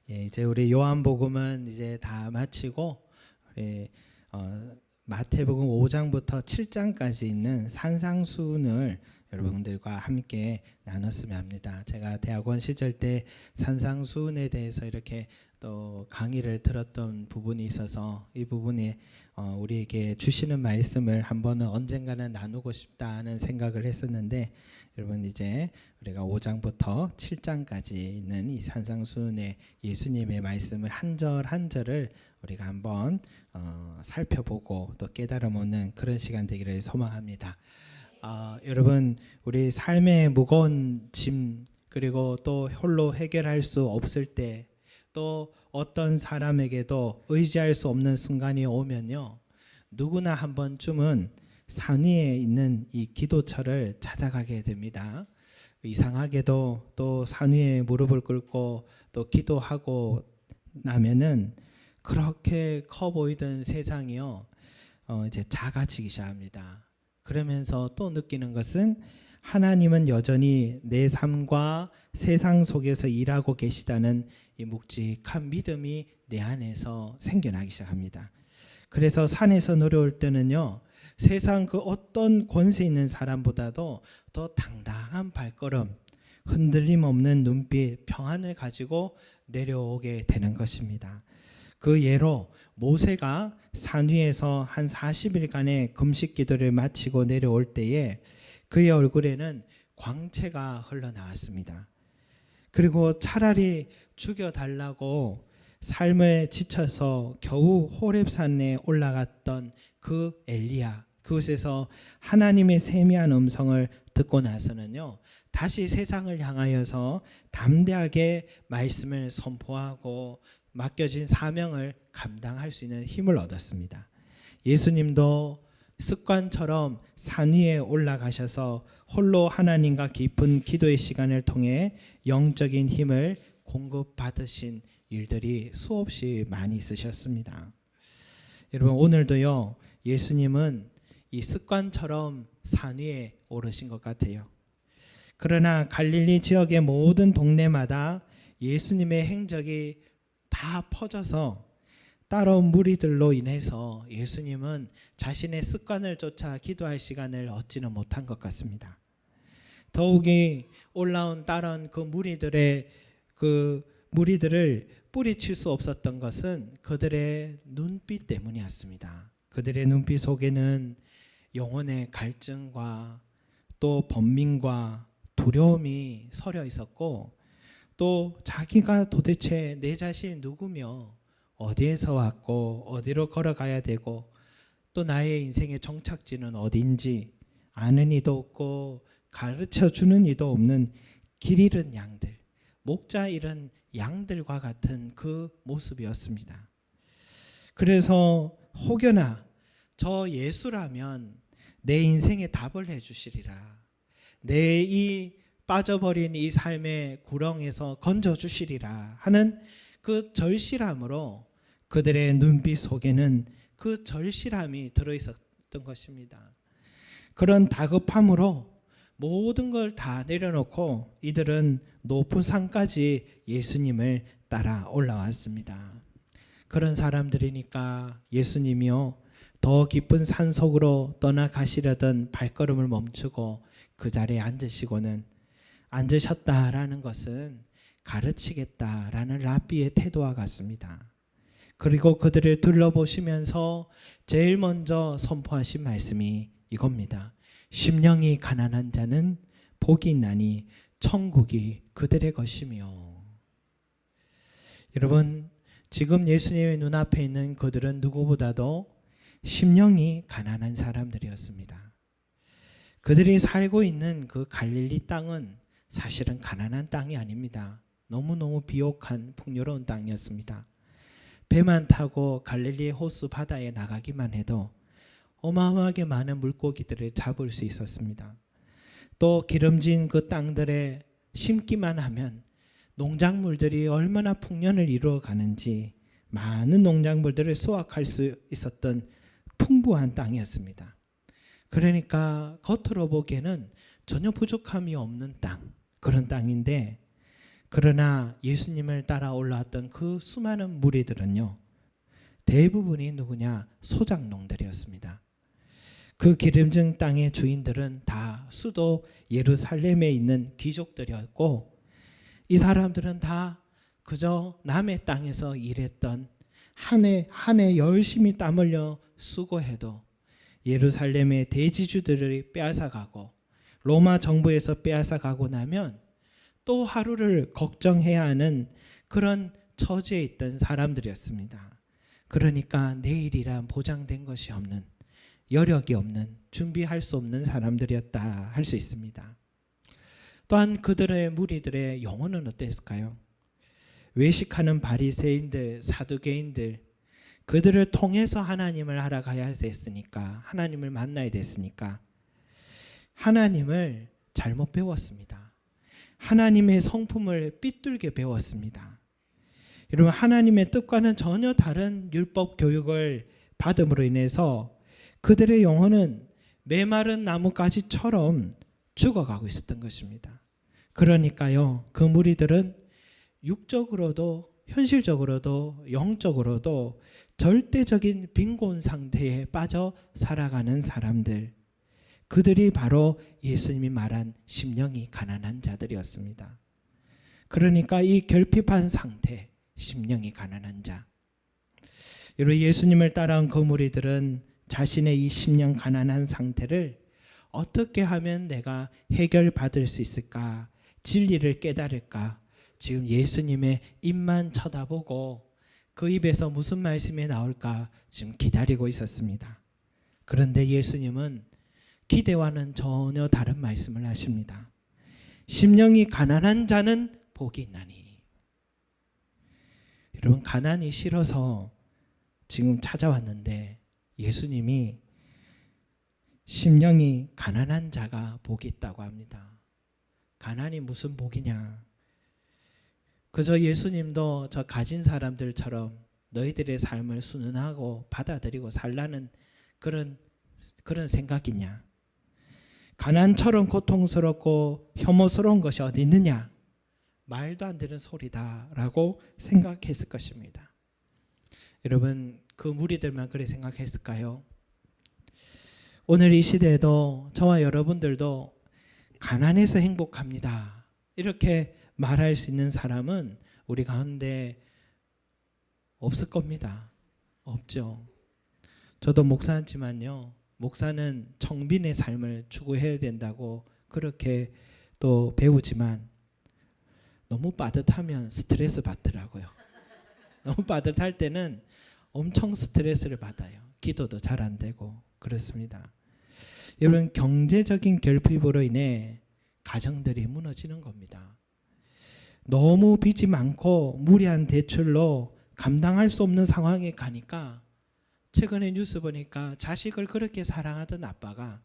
이제 우리 요한복음은 이제 다 마치고 우리 마태복음 5장부터 7장까지 있는 산상수훈을 여러분들과 함께 나눴으면 합니다. 제가 대학원 시절 때 산상수훈에 대해서 이렇게 또 강의를 들었던 부분이 있어서 이 부분이 우리에게 주시는 말씀을 한번은 언젠가는 나누고 싶다는 생각을 했었는데, 여러분 이제 우리가 5장부터 7장까지 있는 이 산상수훈의 예수님의 말씀을 한 절 한 절을 우리가 한번 살펴보고 또 깨달음 얻는 그런 시간 되기를 소망합니다. 여러분, 우리 삶의 무거운 짐, 그리고 또 홀로 해결할 수 없을 때, 또 어떤 사람에게도 의지할 수 없는 순간이 오면요, 누구나 한 번쯤은 산 위에 있는 이 기도처를 찾아가게 됩니다. 이상하게도 또 산 위에 무릎을 꿇고 또 기도하고 나면은 그렇게 커 보이던 세상이요, 이제 작아지기 시작합니다. 그러면서 또 느끼는 것은 하나님은 여전히 내 삶과 세상 속에서 일하고 계시다는 이 묵직한 믿음이 내 안에서 생겨나기 시작합니다. 그래서 산에서 내려올 때는요, 세상 그 어떤 권세 있는 사람보다도 더 당당한 발걸음, 흔들림 없는 눈빛, 평안을 가지고 내려오게 되는 것입니다. 그 예로 모세가 산 위에서 한 40일간의 금식 기도를 마치고 내려올 때에 그의 얼굴에는 광채가 흘러나왔습니다. 그리고 차라리 죽여달라고 삶에 지쳐서 겨우 호렙산에 올라갔던 그 엘리야, 그곳에서 하나님의 세미한 음성을 듣고 나서는요, 다시 세상을 향하여서 담대하게 말씀을 선포하고 맡겨진 사명을 감당할 수 있는 힘을 얻었습니다. 예수님도 습관처럼 산 위에 올라가셔서 홀로 하나님과 깊은 기도의 시간을 통해 영적인 힘을 공급받으신 일들이 수없이 많이 있으셨습니다. 여러분, 오늘도요, 예수님은 이 습관처럼 산 위에 오르신 것 같아요. 그러나 갈릴리 지역의 모든 동네마다 예수님의 행적이 다 퍼져서 따라온 무리들로 인해서 예수님은 자신의 습관을 쫓아 기도할 시간을 얻지는 못한 것 같습니다. 더욱이 올라온 따라온 그 무리들을 뿌리칠 수 없었던 것은 그들의 눈빛 때문이었습니다. 그들의 눈빛 속에는 영혼의 갈증과 또 번민과 두려움이 서려 있었고, 또 자기가 도대체 내 자신이 누구며 어디에서 왔고 어디로 걸어가야 되고 또 나의 인생의 정착지는 어딘지 아는 이도 없고 가르쳐주는 이도 없는 길 잃은 양들, 목자 잃은 양들과 같은 그 모습이었습니다. 그래서 혹여나 저 예수라면 내 인생에 답을 해주시리라, 내 이 빠져버린 이 삶의 구렁에서 건져주시리라 하는 그 절실함으로 그들의 눈빛 속에는 그 절실함이 들어있었던 것입니다. 그런 다급함으로 모든 걸 다 내려놓고 이들은 높은 산까지 예수님을 따라 올라왔습니다. 그런 사람들이니까 예수님이요, 더 깊은 산 속으로 떠나가시려던 발걸음을 멈추고 그 자리에 앉으셨다라는 것은 가르치겠다라는 랍비의 태도와 같습니다. 그리고 그들을 둘러보시면서 제일 먼저 선포하신 말씀이 이겁니다. 심령이 가난한 자는 복이 있나니 천국이 그들의 것이며. 여러분, 지금 예수님의 눈앞에 있는 그들은 누구보다도 심령이 가난한 사람들이었습니다. 그들이 살고 있는 그 갈릴리 땅은 사실은 가난한 땅이 아닙니다. 너무너무 비옥한 풍요로운 땅이었습니다. 배만 타고 갈릴리 호수 바다에 나가기만 해도 어마어마하게 많은 물고기들을 잡을 수 있었습니다. 또 기름진 그 땅들에 심기만 하면 농작물들이 얼마나 풍년을 이루어가는지 많은 농작물들을 수확할 수 있었던 풍부한 땅이었습니다. 그러니까 겉으로 보기에는 전혀 부족함이 없는 땅, 그런 땅인데 그러나 예수님을 따라 올라왔던 그 수많은 무리들은요, 대부분이 누구냐? 소작농들이었습니다. 그 기름진 땅의 주인들은 다 수도 예루살렘에 있는 귀족들이었고, 이 사람들은 다 그저 남의 땅에서 일했던, 한 해 열심히 땀 흘려 수고해도 예루살렘의 대지주들이 빼앗아가고 로마 정부에서 빼앗아가고 나면 또 하루를 걱정해야 하는 그런 처지에 있던 사람들이었습니다. 그러니까 내일이란 보장된 것이 없는, 여력이 없는, 준비할 수 없는 사람들이었다 할 수 있습니다. 또한 그들의 무리들의 영혼은 어땠을까요? 외식하는 바리새인들, 사두개인들, 그들을 통해서 하나님을 알아가야 됐으니까, 하나님을 만나야 됐으니까 하나님을 잘못 배웠습니다. 하나님의 성품을 삐뚤게 배웠습니다. 여러분, 하나님의 뜻과는 전혀 다른 율법 교육을 받음으로 인해서 그들의 영혼은 메마른 나뭇가지처럼 죽어가고 있었던 것입니다. 그러니까요, 그 무리들은 육적으로도 현실적으로도 영적으로도 절대적인 빈곤 상태에 빠져 살아가는 사람들, 그들이 바로 예수님이 말한 심령이 가난한 자들이었습니다. 그러니까 이 결핍한 상태, 심령이 가난한 자, 여러분, 예수님을 따라온 그 무리들은 자신의 이 심령 가난한 상태를 어떻게 하면 내가 해결받을 수 있을까, 진리를 깨달을까, 지금 예수님의 입만 쳐다보고 그 입에서 무슨 말씀이 나올까 지금 기다리고 있었습니다. 그런데 예수님은 기대와는 전혀 다른 말씀을 하십니다. 심령이 가난한 자는 복이 있나니. 여러분, 가난이 싫어서 지금 찾아왔는데 예수님이 심령이 가난한 자가 복이 있다고 합니다. 가난이 무슨 복이냐? 그저 예수님도 저 가진 사람들처럼 너희들의 삶을 순응하고 받아들이고 살라는 그런 생각이냐? 가난처럼 고통스럽고 혐오스러운 것이 어디 있느냐? 말도 안 되는 소리다라고 생각했을 것입니다. 여러분, 그 무리들만 그렇게 생각했을까요? 오늘 이 시대에도 저와 여러분들도 가난해서 행복합니다, 이렇게 말할 수 있는 사람은 우리 가운데 없을 겁니다. 없죠. 저도 목사지만요, 목사는 청빈의 삶을 추구해야 된다고 그렇게 또 배우지만 너무 빠듯하면 스트레스 받더라고요. 너무 빠듯할 때는 엄청 스트레스를 받아요. 기도도 잘 안 되고 그렇습니다. 여러분, 경제적인 결핍으로 인해 가정들이 무너지는 겁니다. 너무 빚이 많고 무리한 대출로 감당할 수 없는 상황에 가니까, 최근에 뉴스 보니까 자식을 그렇게 사랑하던 아빠가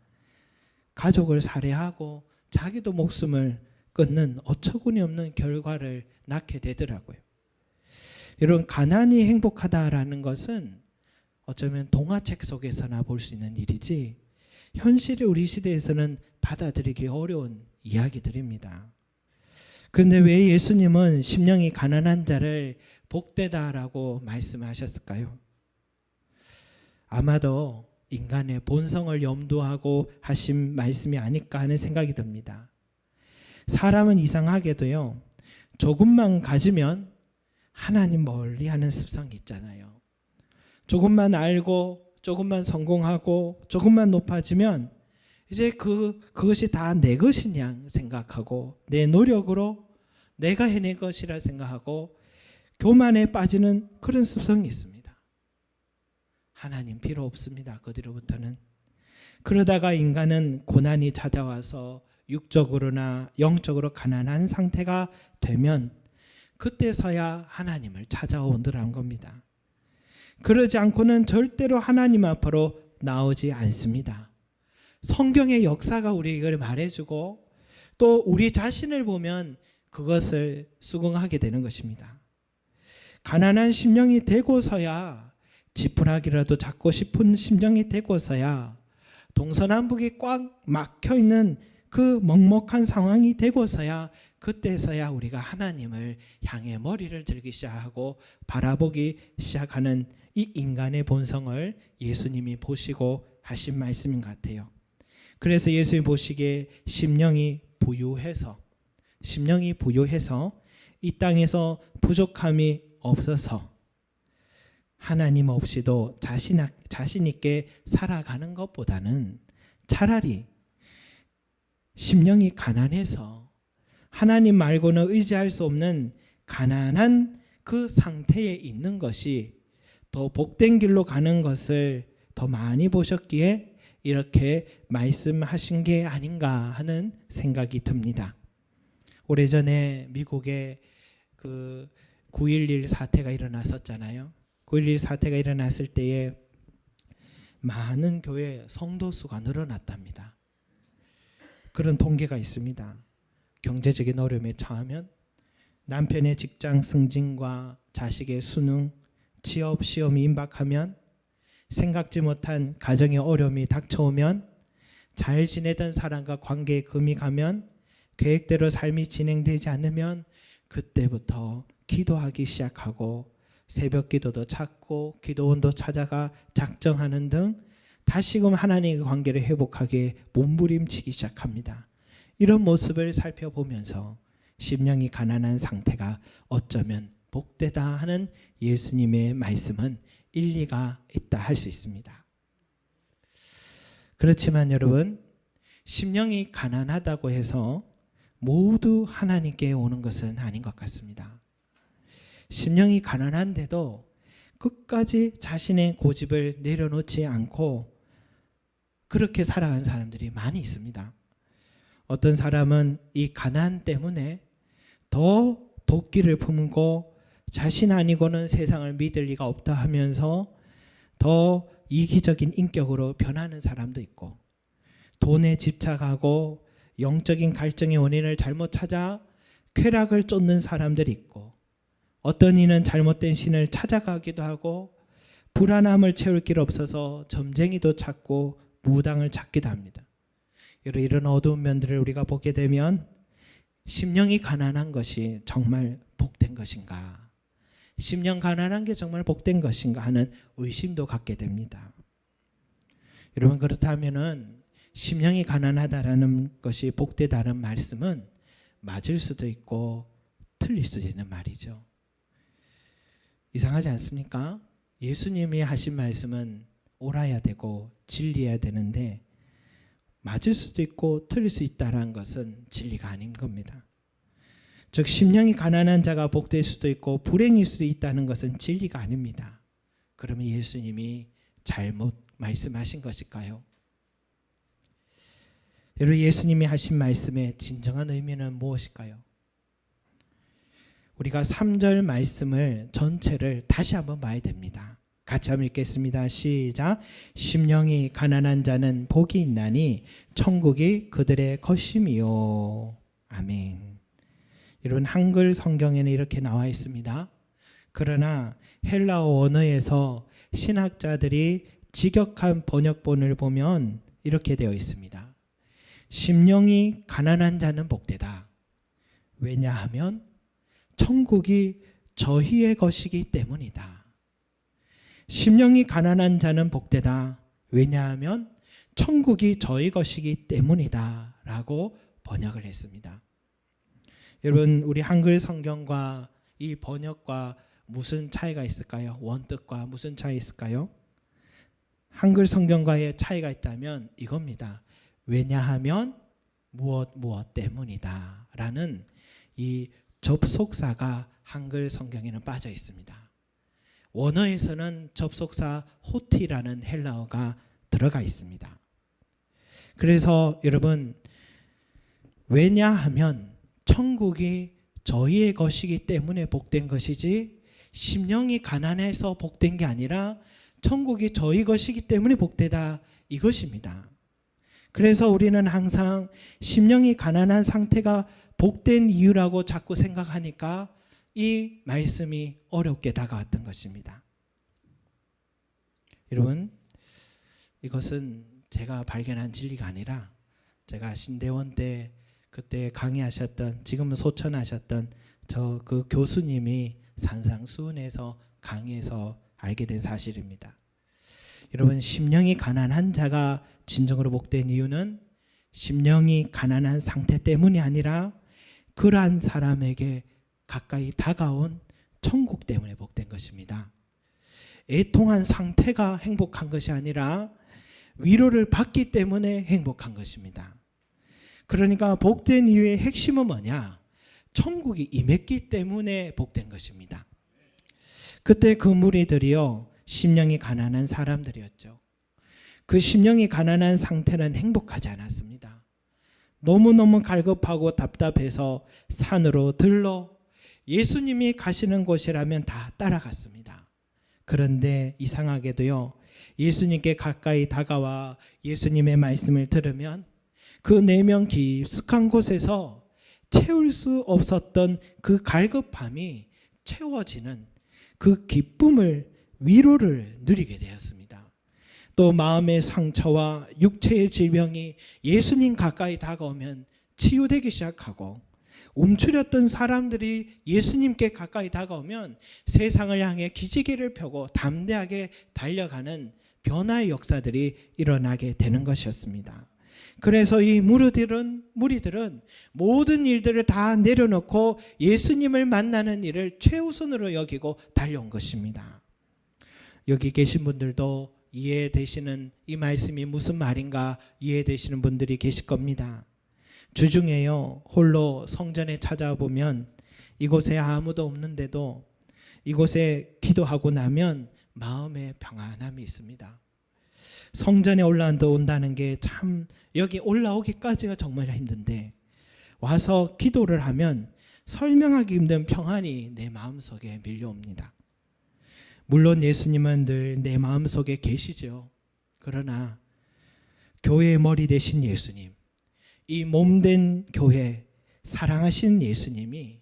가족을 살해하고 자기도 목숨을 끊는 어처구니 없는 결과를 낳게 되더라고요. 여러분, 가난이 행복하다라는 것은 어쩌면 동화책 속에서나 볼 수 있는 일이지 현실의 우리 시대에서는 받아들이기 어려운 이야기들입니다. 그런데 왜 예수님은 심령이 가난한 자를 복되다라고 말씀하셨을까요? 아마도 인간의 본성을 염두하고 하신 말씀이 아닐까 하는 생각이 듭니다. 사람은 이상하게도요, 조금만 가지면 하나님 멀리 하는 습성이 있잖아요. 조금만 알고 조금만 성공하고 조금만 높아지면 이제 그것이 다 내 것이냐 생각하고 내 노력으로 내가 해낸 것이라 생각하고 교만에 빠지는 그런 습성이 있습니다. 하나님 필요 없습니다. 그 뒤로부터는. 그러다가 인간은 고난이 찾아와서 육적으로나 영적으로 가난한 상태가 되면 그때서야 하나님을 찾아오더라는 겁니다. 그러지 않고는 절대로 하나님 앞으로 나오지 않습니다. 성경의 역사가 우리에게 말해주고 또 우리 자신을 보면 그것을 수긍하게 되는 것입니다. 가난한 심령이 되고서야, 지푸라기라도 잡고 싶은 심령이 되고서야, 동서남북이 꽉 막혀있는 그 먹먹한 상황이 되고서야 그때서야 우리가 하나님을 향해 머리를 들기 시작하고 바라보기 시작하는 이 인간의 본성을 예수님이 보시고 하신 말씀인 것 같아요. 그래서 예수님이 보시기에 심령이 부유해서 이 땅에서 부족함이 없어서 하나님 없이도 자신 있게 살아가는 것보다는 차라리 심령이 가난해서 하나님 말고는 의지할 수 없는 가난한 그 상태에 있는 것이 더 복된 길로 가는 것을 더 많이 보셨기에 이렇게 말씀하신 게 아닌가 하는 생각이 듭니다. 오래전에 미국에 그 9.11 사태가 일어났었잖아요. 9.11 사태가 일어났을 때에 많은 교회 성도 수가 늘어났답니다. 그런 통계가 있습니다. 경제적인 어려움에 처하면 남편의 직장 승진과 자식의 수능, 취업 시험이 임박하면 생각지 못한 가정의 어려움이 닥쳐오면 잘 지내던 사람과 관계에 금이 가면 계획대로 삶이 진행되지 않으면 그때부터 기도하기 시작하고 새벽 기도도 찾고 기도원도 찾아가 작정하는 등 다시금 하나님의 관계를 회복하기에 몸부림치기 시작합니다. 이런 모습을 살펴보면서 심령이 가난한 상태가 어쩌면 복되다 하는 예수님의 말씀은 일리가 있다 할 수 있습니다. 그렇지만 여러분, 심령이 가난하다고 해서 모두 하나님께 오는 것은 아닌 것 같습니다. 심령이 가난한데도 끝까지 자신의 고집을 내려놓지 않고 그렇게 살아가는 사람들이 많이 있습니다. 어떤 사람은 이 가난 때문에 더 도끼를 품고 자신 아니고는 세상을 믿을 리가 없다 하면서 더 이기적인 인격으로 변하는 사람도 있고, 돈에 집착하고 영적인 갈증의 원인을 잘못 찾아 쾌락을 쫓는 사람들이 있고, 어떤 이는 잘못된 신을 찾아가기도 하고 불안함을 채울 길 없어서 점쟁이도 찾고 무당을 찾기도 합니다. 이런 어두운 면들을 우리가 보게 되면 심령이 가난한 것이 정말 복된 것인가, 심령 가난한 게 정말 복된 것인가 하는 의심도 갖게 됩니다. 여러분, 그렇다면은 심령이 가난하다라는 것이 복되다는 말씀은 맞을 수도 있고 틀릴 수도 있는 말이죠. 이상하지 않습니까? 예수님이 하신 말씀은 옳아야 되고 진리해야 되는데 맞을 수도 있고 틀릴 수 있다는 것은 진리가 아닌 겁니다. 즉 심령이 가난한 자가 복될 수도 있고 불행일 수도 있다는 것은 진리가 아닙니다. 그러면 예수님이 잘못 말씀하신 것일까요? 여러분, 예수님이 하신 말씀의 진정한 의미는 무엇일까요? 우리가 3절 말씀을 전체를 다시 한번 봐야 됩니다. 같이 한번 읽겠습니다. 시작. 심령이 가난한 자는 복이 있나니 천국이 그들의 것임이요. 아멘. 여러분, 한글 성경에는 이렇게 나와 있습니다. 그러나 헬라어 원어에서 신학자들이 직역한 번역본을 보면 이렇게 되어 있습니다. 심령이 가난한 자는 복되다. 왜냐하면 천국이 저희의 것이기 때문이다. 심령이 가난한 자는 복되다. 왜냐하면 천국이 저희 것이기 때문이다 라고 번역을 했습니다. 여러분, 우리 한글 성경과 이 번역과 무슨 차이가 있을까요? 원뜻과 무슨 차이 있을까요? 한글 성경과의 차이가 있다면 이겁니다. 왜냐하면 무엇 때문이다 라는 이 접속사가 한글 성경에는 빠져 있습니다. 원어에서는 접속사 호티라는 헬라어가 들어가 있습니다. 그래서 여러분, 왜냐하면 천국이 저희의 것이기 때문에 복된 것이지 심령이 가난해서 복된 게 아니라 천국이 저희 것이기 때문에 복되다 이것입니다. 그래서 우리는 항상 심령이 가난한 상태가 복된 이유라고 자꾸 생각하니까 이 말씀이 어렵게 다가왔던 것입니다. 여러분, 이것은 제가 발견한 진리가 아니라 제가 신대원 때 그때 강의하셨던, 지금은 소천하셨던 저 그 교수님이 산상수훈에서 강의해서 알게 된 사실입니다. 여러분, 심령이 가난한 자가 진정으로 복된 이유는 심령이 가난한 상태 때문이 아니라 그러한 사람에게 가까이 다가온 천국 때문에 복된 것입니다. 애통한 상태가 행복한 것이 아니라 위로를 받기 때문에 행복한 것입니다. 그러니까 복된 이유의 핵심은 뭐냐? 천국이 임했기 때문에 복된 것입니다. 그때 그 무리들이요, 심령이 가난한 사람들이었죠. 그 심령이 가난한 상태는 행복하지 않았습니다. 너무너무 갈급하고 답답해서 산으로 들러 예수님이 가시는 곳이라면 다 따라갔습니다. 그런데 이상하게도요, 예수님께 가까이 다가와 예수님의 말씀을 들으면 그 내면 깊숙한 곳에서 채울 수 없었던 그 갈급함이 채워지는 그 기쁨을, 위로를 누리게 되었습니다. 또 마음의 상처와 육체의 질병이 예수님 가까이 다가오면 치유되기 시작하고, 움츠렸던 사람들이 예수님께 가까이 다가오면 세상을 향해 기지개를 펴고 담대하게 달려가는 변화의 역사들이 일어나게 되는 것이었습니다. 그래서 이 무리들은 모든 일들을 다 내려놓고 예수님을 만나는 일을 최우선으로 여기고 달려온 것입니다. 여기 계신 분들도 이해되시는, 이 말씀이 무슨 말인가 이해되시는 분들이 계실 겁니다. 주중에요, 홀로 성전에 찾아보면 이곳에 아무도 없는데도 이곳에 기도하고 나면 마음에 평안함이 있습니다. 성전에 올라온다는 게 참, 여기 올라오기까지가 정말 힘든데 와서 기도를 하면 설명하기 힘든 평안이 내 마음속에 밀려옵니다. 물론 예수님은 늘 내 마음속에 계시죠. 그러나 교회의 머리 되신 예수님, 이 몸된 교회, 사랑하신 예수님이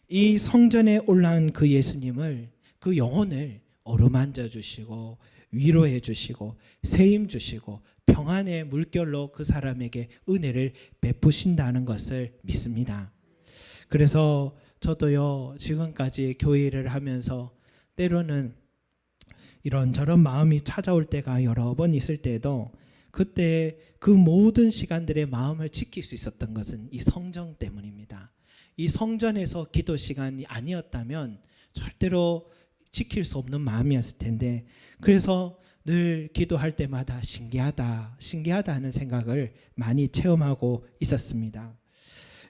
이 성전에 올라온 그 예수님을, 그 영혼을 어루만져 주시고 위로해 주시고 세임 주시고 평안의 물결로 그 사람에게 은혜를 베푸신다는 것을 믿습니다. 그래서 저도요, 지금까지 교회 일을 하면서 때로는 이런저런 마음이 찾아올 때가 여러 번 있을 때도 그때 그 모든 시간들의 마음을 지킬 수 있었던 것은 이 성전 때문입니다. 이 성전에서 기도 시간이 아니었다면 절대로 지킬 수 없는 마음이었을 텐데, 그래서 늘 기도할 때마다 신기하다 하는 생각을 많이 체험하고 있었습니다.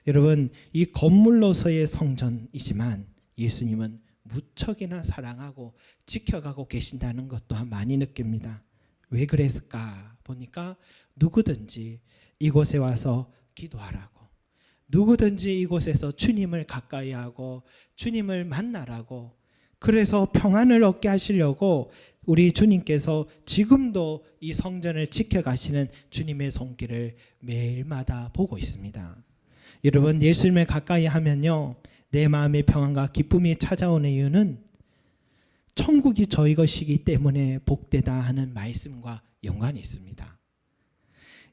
여러분, 이 건물로서의 성전이지만 예수님은 무척이나 사랑하고 지켜가고 계신다는 것 또한 많이 느낍니다. 왜 그랬을까 보니까 누구든지 이곳에 와서 기도하라고, 누구든지 이곳에서 주님을 가까이 하고 주님을 만나라고, 그래서 평안을 얻게 하시려고 우리 주님께서 지금도 이 성전을 지켜가시는 주님의 손길을 매일마다 보고 있습니다. 여러분, 예수님을 가까이 하면요, 내 마음의 평안과 기쁨이 찾아오는 이유는 천국이 저희 것이기 때문에 복되다 하는 말씀과 연관이 있습니다.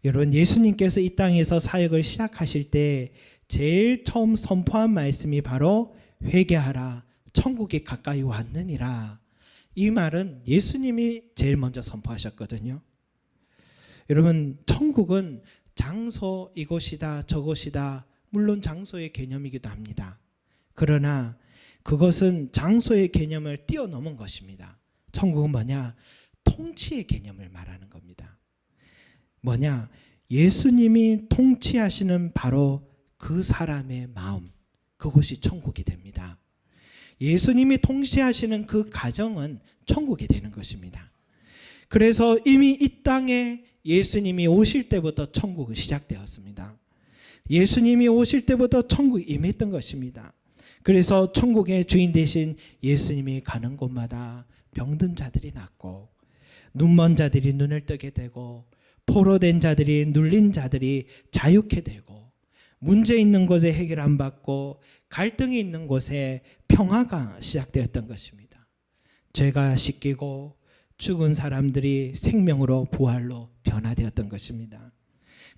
여러분, 예수님께서 이 땅에서 사역을 시작하실 때 제일 처음 선포한 말씀이 바로 회개하라, 천국이 가까이 왔느니라. 이 말은 예수님이 제일 먼저 선포하셨거든요. 여러분, 천국은 장소, 이곳이다 저곳이다, 물론 장소의 개념이기도 합니다. 그러나 그것은 장소의 개념을 뛰어넘은 것입니다. 천국은 뭐냐? 통치의 개념을 말하는 겁니다. 뭐냐? 예수님이 통치하시는 바로 그 사람의 마음, 그것이 천국이 됩니다. 예수님이 통치하시는 그 가정은 천국이 되는 것입니다. 그래서 이미 이 땅에 예수님이 오실 때부터 천국은 시작되었습니다. 예수님이 오실 때부터 천국이 임했던 것입니다. 그래서 천국의 주인 되신 예수님이 가는 곳마다 병든 자들이 낫고, 눈먼 자들이 눈을 뜨게 되고, 포로된 자들이, 눌린 자들이 자유케 되고, 문제 있는 곳에 해결 안 받고 갈등이 있는 곳에 평화가 시작되었던 것입니다. 죄가 씻기고 죽은 사람들이 생명으로 부활로 변화되었던 것입니다.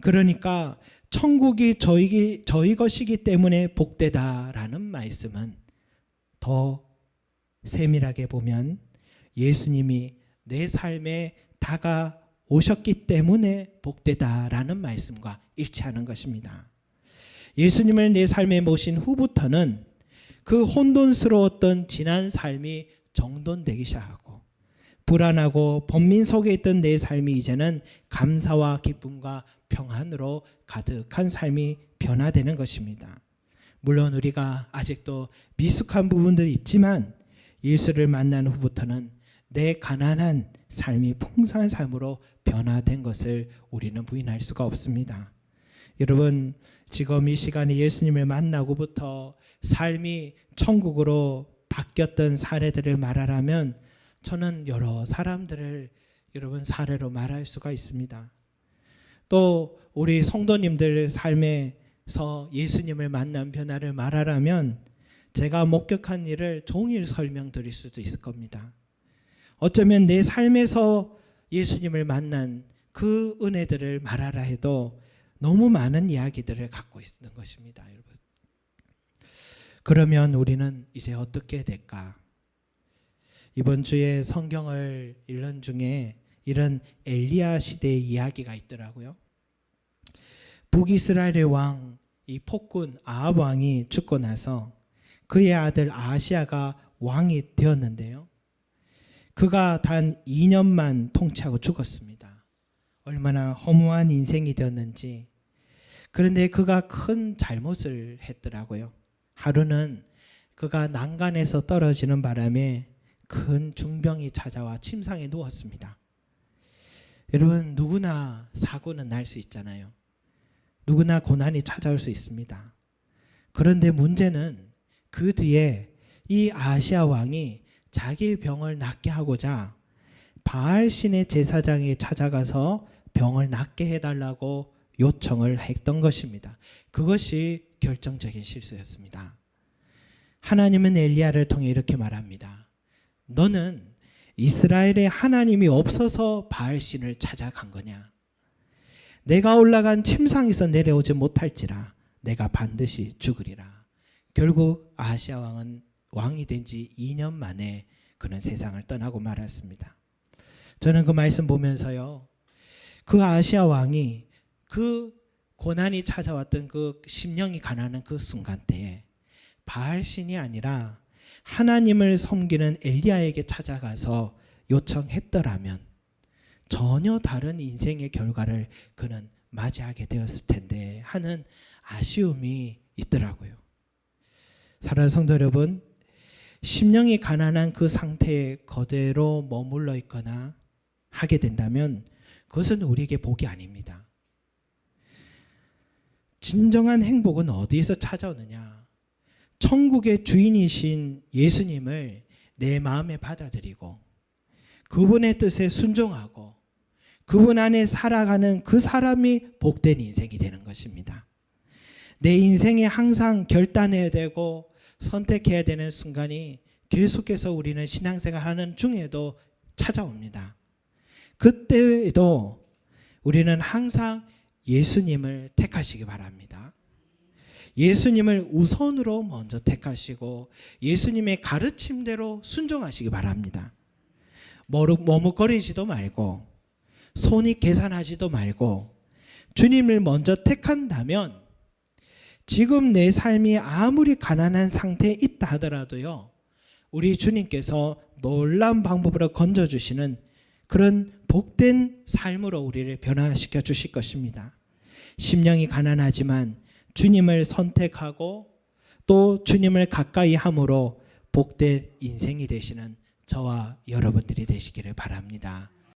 그러니까 천국이 저희 것이기 때문에 복되다라는 말씀은 더 세밀하게 보면 예수님이 내 삶에 다가오셨기 때문에 복되다라는 말씀과 일치하는 것입니다. 예수님을 내 삶에 모신 후부터는 그 혼돈스러웠던 지난 삶이 정돈되기 시작하고 불안하고 번민 속에 있던 내 삶이 이제는 감사와 기쁨과 평안으로 가득한 삶이 변화되는 것입니다. 물론 우리가 아직도 미숙한 부분들이 있지만 예수를 만난 후부터는 내 가난한 삶이 풍성한 삶으로 변화된 것을 우리는 부인할 수가 없습니다. 여러분, 지금 이 시간에 예수님을 만나고부터 삶이 천국으로 바뀌었던 사례들을 말하라면 저는 여러 사람들을 여러분 사례로 말할 수가 있습니다. 또 우리 성도님들 삶에서 예수님을 만난 변화를 말하라면 제가 목격한 일을 종일 설명드릴 수도 있을 겁니다. 어쩌면 내 삶에서 예수님을 만난 그 은혜들을 말하라 해도 너무 많은 이야기들을 갖고 있는 것입니다, 여러분. 그러면 우리는 이제 어떻게 될까? 이번 주에 성경을 읽는 중에 이런 엘리야 시대의 이야기가 있더라고요. 북이스라엘의 왕, 이 폭군 아합 왕이 죽고 나서 그의 아들 아하시야가 왕이 되었는데요. 그가 단 2년만 통치하고 죽었습니다. 얼마나 허무한 인생이 되었는지. 그런데 그가 큰 잘못을 했더라고요. 하루는 그가 난간에서 떨어지는 바람에 큰 중병이 찾아와 침상에 누웠습니다. 여러분, 누구나 사고는 날 수 있잖아요. 누구나 고난이 찾아올 수 있습니다. 그런데 문제는 그 뒤에 이 아하시야 왕이 자기의 병을 낫게 하고자 바알 신의 제사장에 찾아가서 병을 낫게 해달라고 요청을 했던 것입니다. 그것이 결정적인 실수였습니다. 하나님은 엘리야를 통해 이렇게 말합니다. 너는 이스라엘에 하나님이 없어서 바알 신을 찾아간 거냐? 내가 올라간 침상에서 내려오지 못할지라 내가 반드시 죽으리라. 결국 아하시야 왕은 왕이 된 지 2년 만에 그는 세상을 떠나고 말았습니다. 저는 그 말씀 보면서요, 그 아하시야 왕이 그 고난이 찾아왔던 그 심령이 가난한 그 순간 때에 바알 신이 아니라 하나님을 섬기는 엘리야에게 찾아가서 요청했더라면 전혀 다른 인생의 결과를 그는 맞이하게 되었을 텐데 하는 아쉬움이 있더라고요. 사랑하는 성도 여러분, 심령이 가난한 그 상태에 그대로 머물러 있거나 하게 된다면 그것은 우리에게 복이 아닙니다. 진정한 행복은 어디에서 찾아오느냐? 천국의 주인이신 예수님을 내 마음에 받아들이고 그분의 뜻에 순종하고 그분 안에 살아가는 그 사람이 복된 인생이 되는 것입니다. 내 인생에 항상 결단해야 되고 선택해야 되는 순간이 계속해서 우리는 신앙생활하는 중에도 찾아옵니다. 그때에도 우리는 항상 예수님을 택하시기 바랍니다. 예수님을 우선으로 먼저 택하시고 예수님의 가르침대로 순종하시기 바랍니다. 머뭇거리지도 말고 손익 계산하지도 말고 주님을 먼저 택한다면 지금 내 삶이 아무리 가난한 상태에 있다 하더라도요, 우리 주님께서 놀라운 방법으로 건져주시는 그런 복된 삶으로 우리를 변화시켜 주실 것입니다. 심령이 가난하지만 주님을 선택하고 또 주님을 가까이 함으로 복된 인생이 되시는 저와 여러분들이 되시기를 바랍니다.